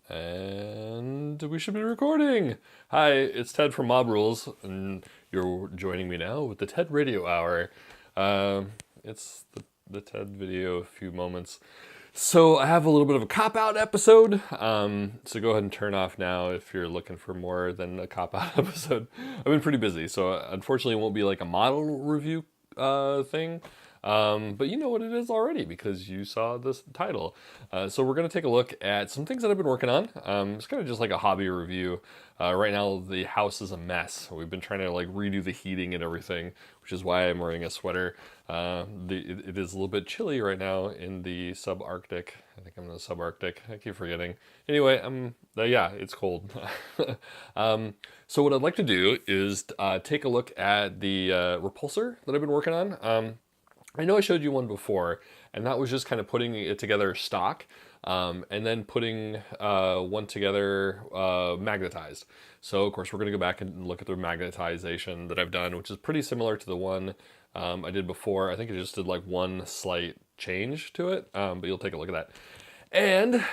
And we should be recording. Hi, it's Ted from Mob Rules, and you're joining me now with the Ted Radio Hour. It's the Ted video, a few moments. So I have a little bit of a cop-out episode, so go ahead and turn off now if you're looking for more than a cop-out episode. I've been pretty busy, so unfortunately it won't be like a model review thing. But you know what it is already because you saw this title. So we're going to take a look at some things that I've been working on. It's kind of just like a hobby review. Right now the house is a mess. We've been trying to like redo the heating and everything, which is why I'm wearing a sweater. It is a little bit chilly right now in the subarctic. I think I'm in the subarctic. I keep forgetting. Anyway, yeah, it's cold. So what I'd like to do is take a look at the repulsor that I've been working on. I know I showed you one before, and that was just kind of putting it together stock, and then putting one together magnetized. So of course we're going to go back and look at the magnetization that I've done, which is pretty similar to the one I did before. I think I just did like one slight change to it, but you'll take a look at that. And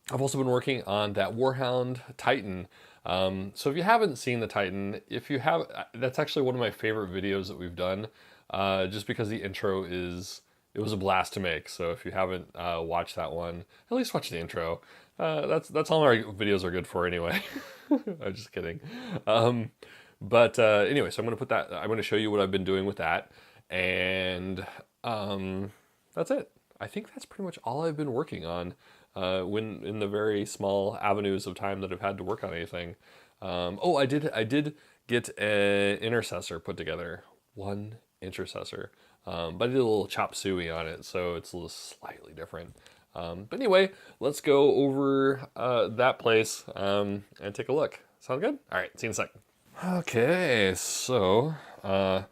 I've also been working on that Warhound Titan. So if you haven't seen the Titan, if you have, that's actually one of my favorite videos that we've done. Just because the intro it was a blast to make. So if you haven't watched that one, at least watch the intro. That's all our videos are good for anyway. I'm just kidding. But anyway, so I'm going to show you what I've been doing with that. And that's it. I think that's pretty much all I've been working on when in the very small avenues of time that I've had to work on anything. Oh, I did get an intercessor put together. One intercessor, but I did a little chop suey on it, so it's a little slightly different. But anyway, let's go over that place and take a look. Sound good? All right, see you in a second. Okay, so all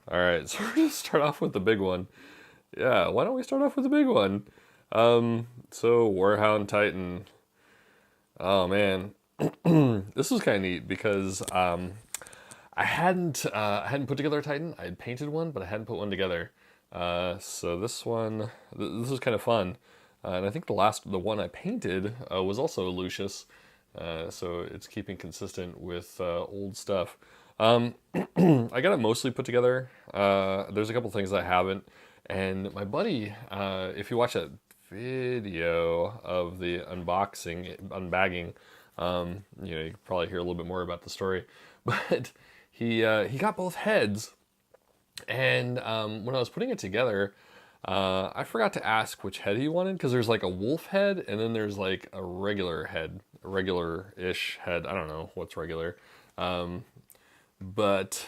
right, so we're gonna start off with the big one. Yeah, why don't we start off with the big one? So Warhound Titan. Oh man, this was kind of neat because I hadn't put together a Titan. I had painted one, but I hadn't put one together. So this one, this was kind of fun. And I think the one I painted was also Lucius. So it's keeping consistent with old stuff. I got it mostly put together. There's a couple things I haven't. And my buddy, if you watch that video of the unbagging, you can probably hear a little bit more about the story. But he got both heads, and when I was putting it together, I forgot to ask which head he wanted, because there's like a wolf head, and then there's like a regular head, a regular-ish head. I don't know what's regular, but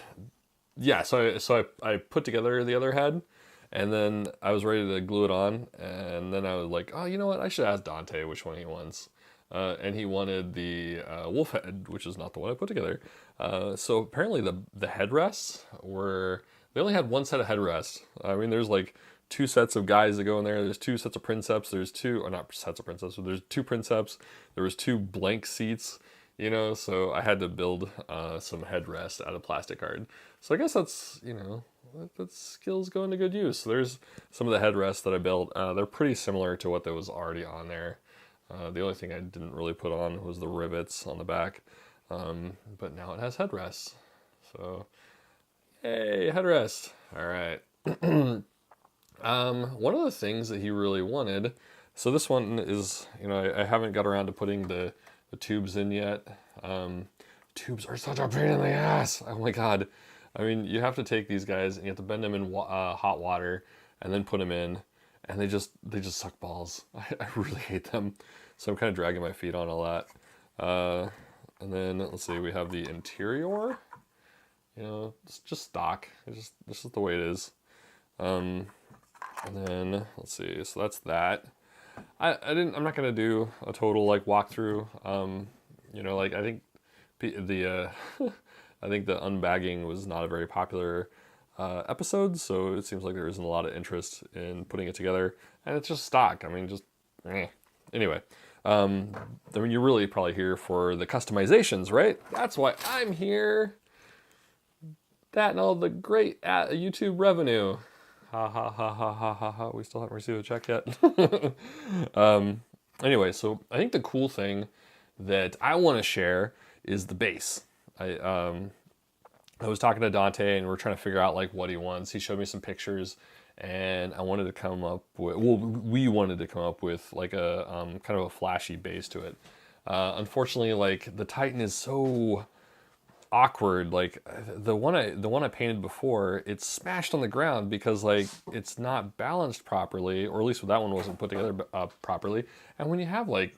yeah. So I put together the other head, and then I was ready to glue it on, and then I was like, oh, you know what? I should ask Dante which one he wants. And he wanted the wolf head, which is not the one I put together. So apparently the headrests they only had one set of headrests. I mean, there's like two sets of guys that go in there. There's two sets of princeps. Or not sets of princeps, but there's two princeps. There was two blank seats, so I had to build some headrest out of plastic card. So I guess that's, that skill's going to good use. So there's some of the headrests that I built. They're pretty similar to what that was already on there. The only thing I didn't really put on was the rivets on the back, but now it has headrests. So, yay, headrest! All right. One of the things that he really wanted, so this one is, I haven't got around to putting the tubes in yet. Tubes are such a pain in the ass. Oh my god. I mean, you have to take these guys and you have to bend them in hot water and then put them in. And they just suck balls. I really hate them. So I'm kind of dragging my feet on a lot. And then let's see, we have the interior. It's just stock. This is the way it is. And then let's see. So that's that. I'm not gonna do a total like walkthrough. I think the I think the unbagging was not a very popular episodes, so it seems like there isn't a lot of interest in putting it together, and it's just stock. I mean, anyway. You're really probably here for the customizations, right? That's why I'm here. That and all the great YouTube revenue. Ha ha ha ha ha ha ha. We still haven't received a check yet. Anyway, so I think the cool thing that I want to share is the base. I was talking to Dante and we're trying to figure out like what he wants. He showed me some pictures, and I wanted to come up with, well, we wanted to come up with like a kind of a flashy base to it. Unfortunately, like the Titan is so awkward. Like the one I painted before, it's smashed on the ground because like it's not balanced properly, or at least that one wasn't put together properly. And when you have like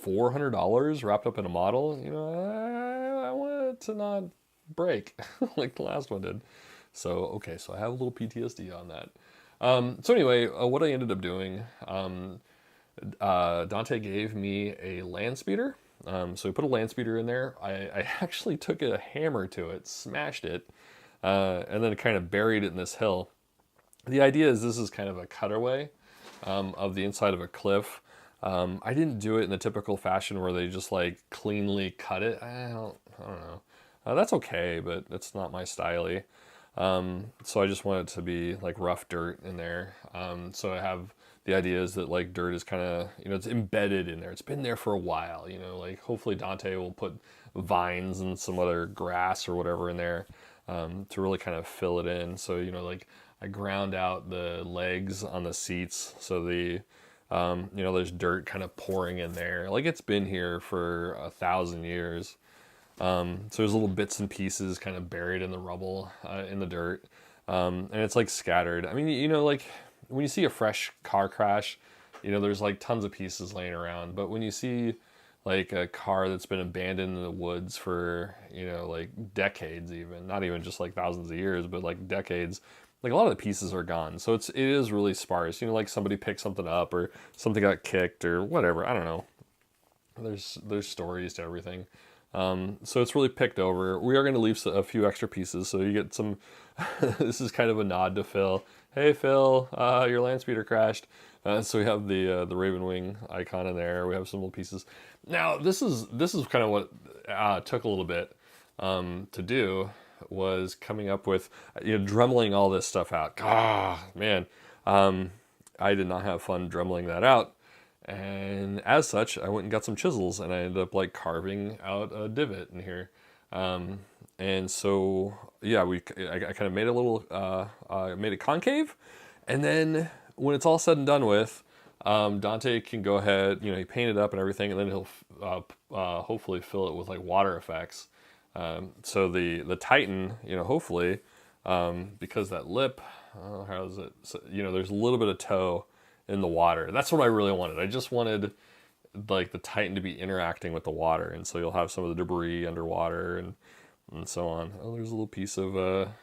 $400 wrapped up in a model, you know, I want it to not break like the last one did. So okay, so I have a little PTSD on that. So anyway, what I ended up doing, Dante gave me a land speeder. So we put a land speeder in there. I actually took a hammer to it, smashed it, and then kind of buried it in this hill. The idea is this is kind of a cutaway of the inside of a cliff. I didn't do it in the typical fashion where they just like cleanly cut it. I don't know. That's okay, but it's not my style-y. So I just want it to be like rough dirt in there. So I have the idea is that like dirt is kind of, you know, it's embedded in there. It's been there for a while, you know, like hopefully Dante will put vines and some other grass or whatever in there to really kind of fill it in. So, you know, like I ground out the legs on the seats. So the, you know, there's dirt kind of pouring in there. Like it's been here for 1,000 years. So there's little bits and pieces kind of buried in the rubble, in the dirt. And it's like scattered. I mean, you know, like when you see a fresh car crash, you know, there's like tons of pieces laying around. But when you see like a car that's been abandoned in the woods for, you know, like decades even, not even just like thousands of years, but like decades, like a lot of the pieces are gone. So it is really sparse. You know, like somebody picked something up or something got kicked or whatever. I don't know. There's stories to everything. So it's really picked over. We are going to leave a few extra pieces, so you get some. This is kind of a nod to Phil. Hey Phil, your land speeder crashed. So we have the Raven Wing icon in there. We have some little pieces. Now this is kind of what took a little bit to do, was coming up with, you know, dremeling all this stuff out. Ah, man, I did not have fun dremeling that out. And as such, I went and got some chisels, and I ended up like carving out a divot in here. And so, yeah, I kind of made a little, made it concave. And then when it's all said and done with, Dante can go ahead, you know, he painted up and everything, and then he'll hopefully fill it with like water effects. So the Titan, you know, hopefully, because that lip, how is it? So, you know, there's a little bit of toe in the water. That's what I really wanted. I just wanted like the Titan to be interacting with the water, and so you'll have some of the debris underwater and so on. Oh, there's a little piece of a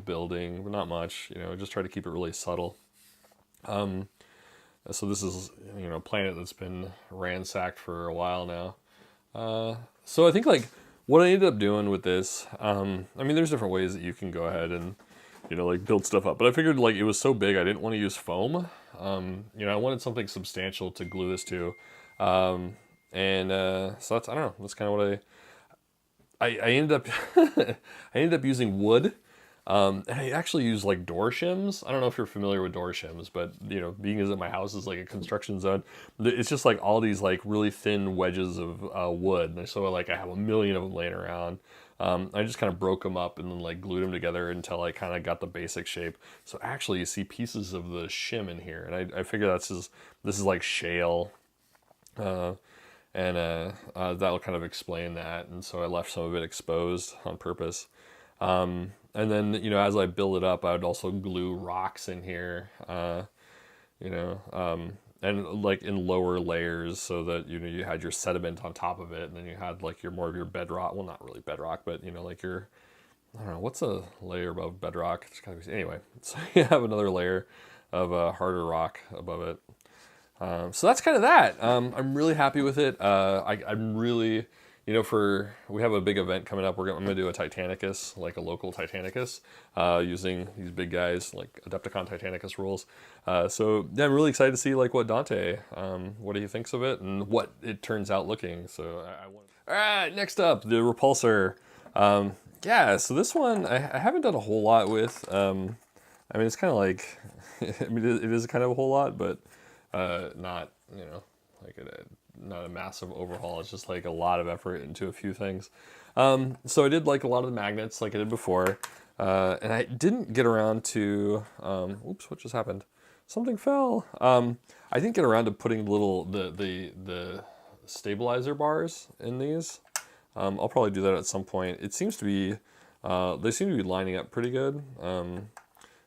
building, but not much. You know, just try to keep it really subtle. So this is, you know, a planet that's been ransacked for a while now. So I think like what I ended up doing with this, I mean, there's different ways that you can go ahead and, you know, like build stuff up, but I figured like it was so big I didn't want to use foam. You know, I wanted something substantial to glue this to. So that's, I don't know, that's kind of what I ended up, I ended up using wood. And I actually use like door shims. I don't know if you're familiar with door shims, but you know, being as that my house is like a construction zone, it's just like all these like really thin wedges of wood. And so like I have a million of them laying around. I just kind of broke them up and then like glued them together until I kind of got the basic shape. So actually you see pieces of the shim in here, and I figure this is like shale. That'll kind of explain that. And so I left some of it exposed on purpose. And then, you know, as I build it up, I would also glue rocks in here, you know, and like in lower layers so that, you know, you had your sediment on top of it, and then you had like more of your bedrock. Well, not really bedrock, but, you know, like your, I don't know, what's a layer above bedrock? It's kind of, anyway, so you have another layer of harder rock above it. So that's kind of that. I'm really happy with it. I'm really, you know, we have a big event coming up. I'm going to do a Titanicus, like a local Titanicus, using these big guys, like Adepticon Titanicus rules. So yeah, I'm really excited to see like what Dante, what he thinks of it and what it turns out looking. So all right, next up, the Repulsor. Yeah, so this one I haven't done a whole lot with. I mean, it's kind of like, I mean, it is kind of a whole lot, but not, you know, like not a massive overhaul. It's just like a lot of effort into a few things. So I did like a lot of the magnets like I did before, and I didn't get around to. Oops, what just happened? Something fell. I didn't get around to putting the stabilizer bars in these. I'll probably do that at some point. It seems to be, they seem to be lining up pretty good.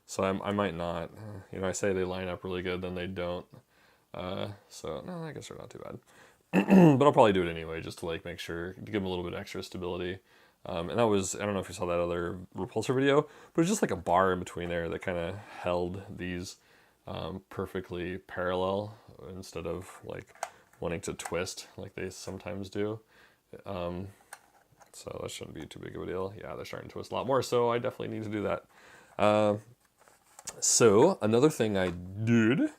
So I might not, you know, I say they line up really good, then they don't. So no, I guess they're not too bad. But I'll probably do it anyway, just to like make sure, to give them a little bit extra stability. And that was, I don't know if you saw that other repulsor video, but it's just like a bar in between there that kind of held these perfectly parallel instead of like wanting to twist like they sometimes do. So that shouldn't be too big of a deal. Yeah, they're starting to twist a lot more, so I definitely need to do that. So another thing I did,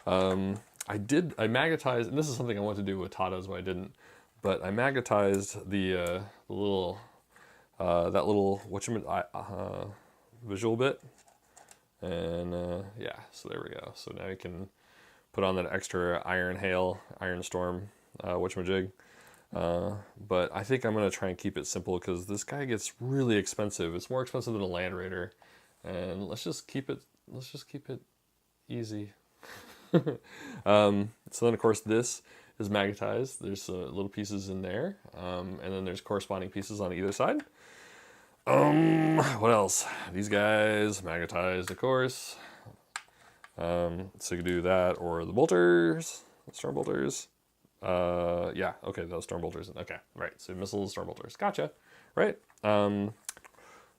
I magnetized, and this is something I wanted to do with Tatas, but I didn't. But I magnetized the little, that little visual bit, and yeah. So there we go. So now you can put on that extra Iron Hail, Iron Storm, whatchamajig. But I think I'm gonna try and keep it simple because this guy gets really expensive. It's more expensive than a Land Raider, and let's just keep it easy. So then of course this is magnetized. There's little pieces in there, and then there's corresponding pieces on either side. What else? These guys magnetized, of course. So you can do that, or the bolters, storm bolters. Yeah, okay, those storm bolters. Okay, right. So missiles, storm bolters. Gotcha. Right. Blub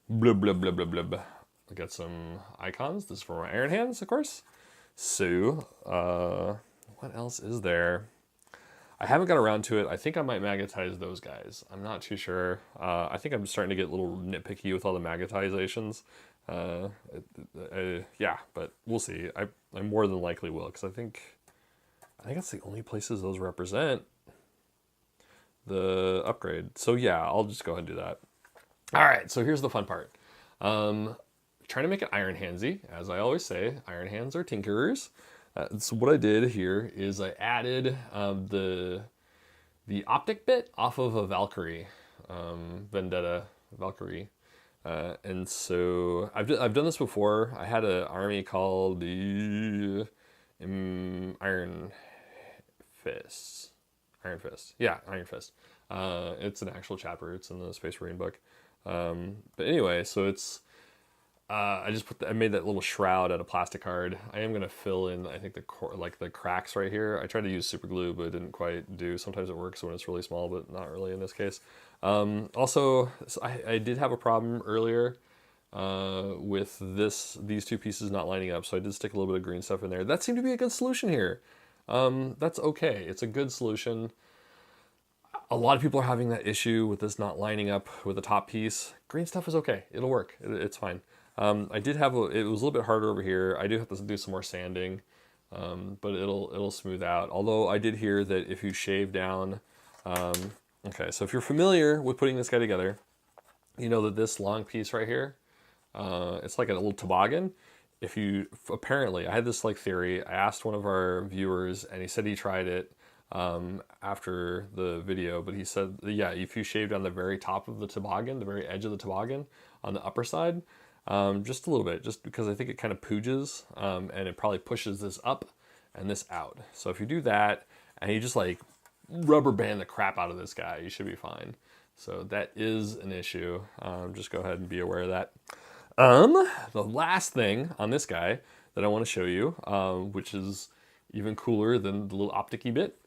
blub blub blub blub. I got some icons. This is for my Iron Hands, of course. So, what else is there? I haven't got around to it. I think I might magnetize those guys. I'm not too sure. I think I'm starting to get a little nitpicky with all the magnetizations. Yeah, but we'll see. I more than likely will, because I think that's the only places those represent the upgrade. So yeah, I'll just go ahead and do that. All right, so here's the fun part. Trying to make it Iron Handsy, as I always say. Iron Hands are tinkerers. So what I did here is I added the optic bit off of a Valkyrie, Vendetta Valkyrie. And so I've done this before. I had an army called the Iron Fist. Iron Fist. Yeah, Iron Fist. It's an actual chapter. It's in the Space Marine book. But anyway, so it's I made that little shroud out of plastic card. I am gonna fill in, I think, the cracks right here. I tried to use super glue, but it didn't quite do. Sometimes it works when it's really small, but not really in this case. Also, so I did have a problem earlier with these two pieces not lining up, so I did stick a little bit of green stuff in there. That seemed to be a good solution here. That's okay. It's a good solution. A lot of people are having that issue with this not lining up with the top piece. Green stuff is okay. It'll work. It's fine. I did have it was a little bit harder over here. I do have to do some more sanding, but it'll smooth out. Although I did hear that if you shave down, okay, so if you're familiar with putting this guy together, you know that this long piece right here, it's like a little toboggan. Apparently, I had this like theory. I asked one of our viewers, and he said he tried it after the video, but he said, yeah, if you shave down the very top of the toboggan, the very edge of the toboggan on the upper side, just a little bit, just because I think it kind of pooges, and it probably pushes this up and this out. So if you do that, and you just like rubber band the crap out of this guy, you should be fine. So that is an issue. Just go ahead and be aware of that. The last thing on this guy that I want to show you, which is even cooler than the little optic-y bit,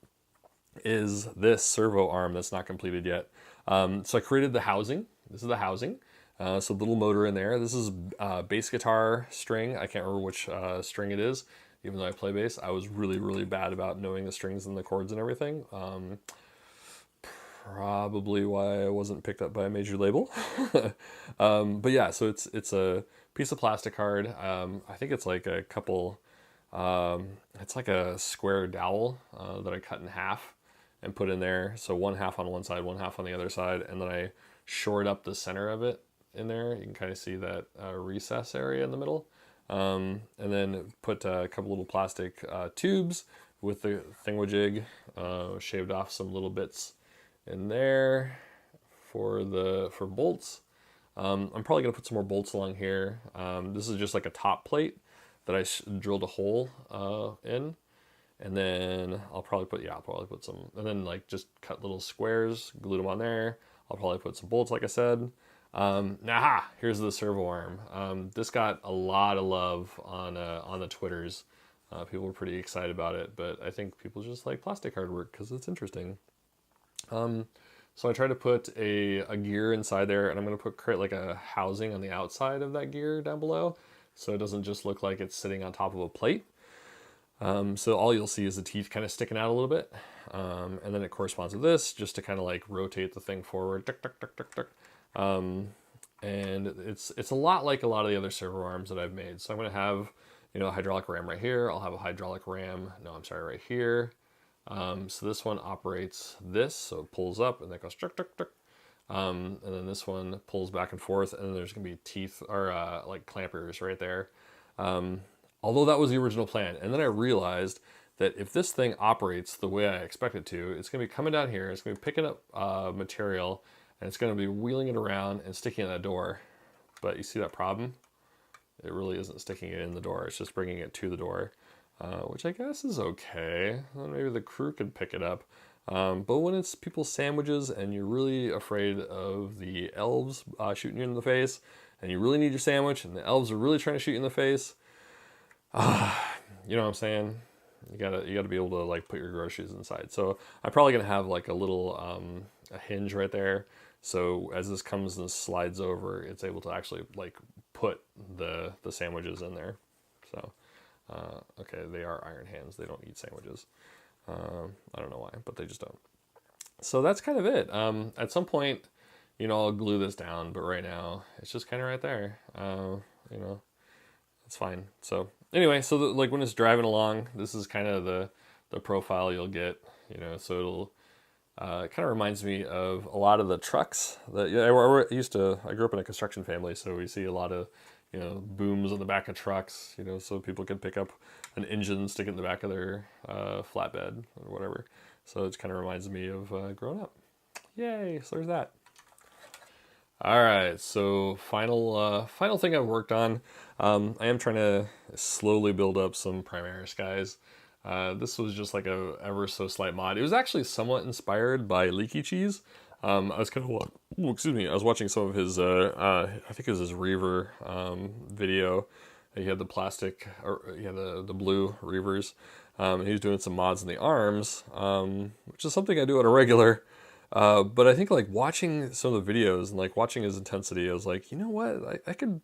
is this servo arm that's not completed yet. So I created the housing. This is the housing. So little motor in there. This is bass guitar string. I can't remember which string it is, even though I play bass. I was really, really bad about knowing the strings and the chords and everything. Probably why I wasn't picked up by a major label. But yeah, so it's a piece of plastic card. I think it's like a couple, it's like a square dowel that I cut in half and put in there. So one half on one side, one half on the other side, and then I shored up the center of it in there. You can kind of see that recess area in the middle. And then put a couple little plastic tubes with the thingamajig. Shaved off some little bits in there for bolts. I'm probably gonna put some more bolts along here. This is just like a top plate that I drilled a hole in, and then I'll probably put some, and then like just cut little squares, glue them on there. I'll probably put some bolts, like I said. Here's the servo arm. This got a lot of love on the Twitters. People were pretty excited about it, but I think people just like plastic hardwork because it's interesting. So I tried to put a gear inside there, and I'm going to create like a housing on the outside of that gear down below, so it doesn't just look like it's sitting on top of a plate. So all you'll see is the teeth kind of sticking out a little bit, and then it corresponds with this, just to kind of like rotate the thing forward. Tuck, tuck, tuck, tuck, tuck. And it's a lot like a lot of the other servo arms that I've made. So I'm going to have, a hydraulic ram right here. I'll have a hydraulic ram, right here. So this one operates this, so it pulls up and that goes tuck, tuck, tuck. And then this one pulls back and forth, and then there's going to be teeth or like clampers right there. Although that was the original plan. And then I realized that if this thing operates the way I expect it to, it's going to be coming down here, it's going to be picking up material, and it's going to be wheeling it around and sticking it in that door. But you see that problem? It really isn't sticking it in the door, it's just bringing it to the door. Which I guess is okay. Well, maybe the crew could pick it up. But when it's people's sandwiches and you're really afraid of the elves shooting you in the face, and you really need your sandwich, and the elves are really trying to shoot you in the face, you know what I'm saying? You gotta be able to like put your groceries inside. So I'm probably gonna have like a little a hinge right there. So as this comes and slides over, it's able to actually like put the sandwiches in there. So. Okay, they are iron hands. They don't eat sandwiches. I don't know why, but they just don't. So that's kind of it. At some point, I'll glue this down, but right now it's just kind of right there. It's fine. So anyway, so like when it's driving along, this is kind of the profile you'll get. So it'll kind of reminds me of a lot of the trucks that I grew up in a construction family, so we see a lot of booms on the back of trucks, so people can pick up an engine, stick it in the back of their flatbed or whatever. So it kind of reminds me of growing up. Yay! So there's that. All right, so final thing I've worked on. I am trying to slowly build up some Primaris guys. This was just like a ever so slight mod. It was actually somewhat inspired by Leaky Cheese. I was kind of, I was watching some of his, I think it was his Reaver video. He had the plastic, or he had the blue Reavers. And he was doing some mods in the arms, which is something I do on a regular. But I think like watching some of the videos and like watching his intensity, I was like, you know what, I think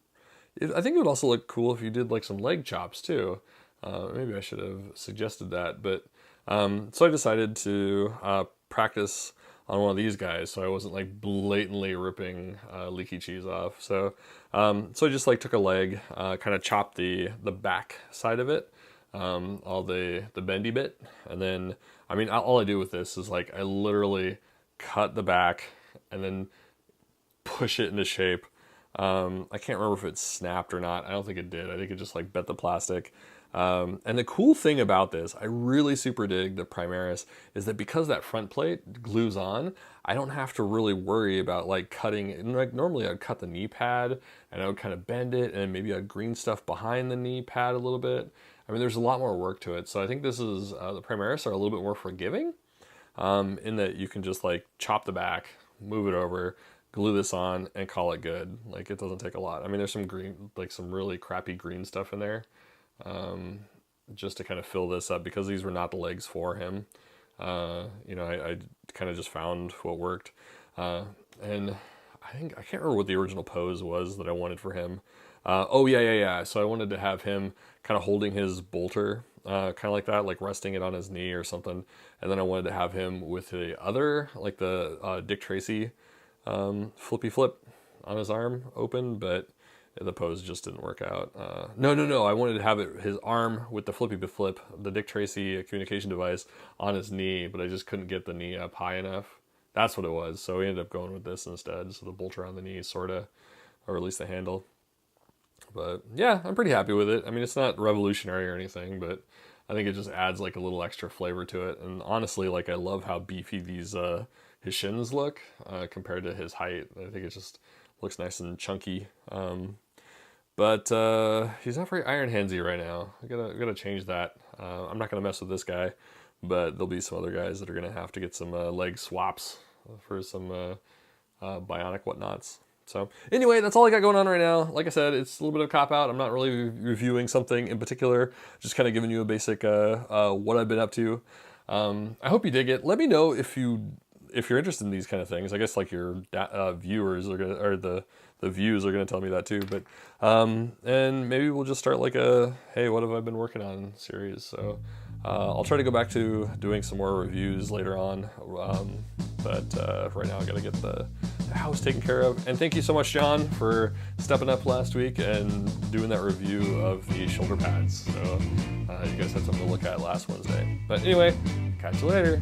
it would also look cool if you did like some leg chops too. Maybe I should have suggested that, but so I decided to practice on one of these guys, so I wasn't like blatantly ripping Leaky Cheese off. So I just like took a leg, kind of chopped the back side of it, all the bendy bit, and then all I do with this is like I literally cut the back and then push it into shape. I can't remember if it snapped or not. I don't think it did. I think it just like bent the plastic. And the cool thing about this, I really super dig the Primaris, is that because that front plate glues on, I don't have to really worry about like cutting. Like normally I'd cut the knee pad and I would kind of bend it, and maybe I'd green stuff behind the knee pad a little bit. There's a lot more work to it. So I think this is, the Primaris are a little bit more forgiving, in that you can just like chop the back, move it over, glue this on, and call it good. Like it doesn't take a lot. There's some green, like some really crappy green stuff in there. Just to kind of fill this up, because these were not the legs for him. I kind of just found what worked. And I can't remember what the original pose was that I wanted for him. So I wanted to have him kind of holding his bolter, kind of like that, like resting it on his knee or something. And then I wanted to have him with the other, like the Dick Tracy flippy flip on his arm open, but the pose just didn't work out. No. I wanted to have his arm with the flippy flip, the Dick Tracy communication device, on his knee, but I just couldn't get the knee up high enough. That's what it was. So we ended up going with this instead. So the bolter on the knee, sort of, or at least the handle. But yeah, I'm pretty happy with it. It's not revolutionary or anything, but I think it just adds like a little extra flavor to it. And honestly, like I love how beefy these his shins look compared to his height. I think it just looks nice and chunky. But he's not very iron handsy right now. I gotta change that. I'm not gonna mess with this guy, but there'll be some other guys that are gonna have to get some leg swaps for some bionic whatnots. So anyway, that's all I got going on right now. Like I said, it's a little bit of a cop-out. I'm not really reviewing something in particular, just kind of giving you a basic what I've been up to. I hope you dig it. Let me know if you're interested in these kind of things. I guess like your viewers are gonna, or the views are gonna tell me that too. But and maybe we'll just start like a hey, what have I been working on series. So I'll try to go back to doing some more reviews later on. But right now I gotta get the house taken care of. And thank you so much, John, for stepping up last week and doing that review of the shoulder pads. So you guys had something to look at last Wednesday. But anyway, catch you later.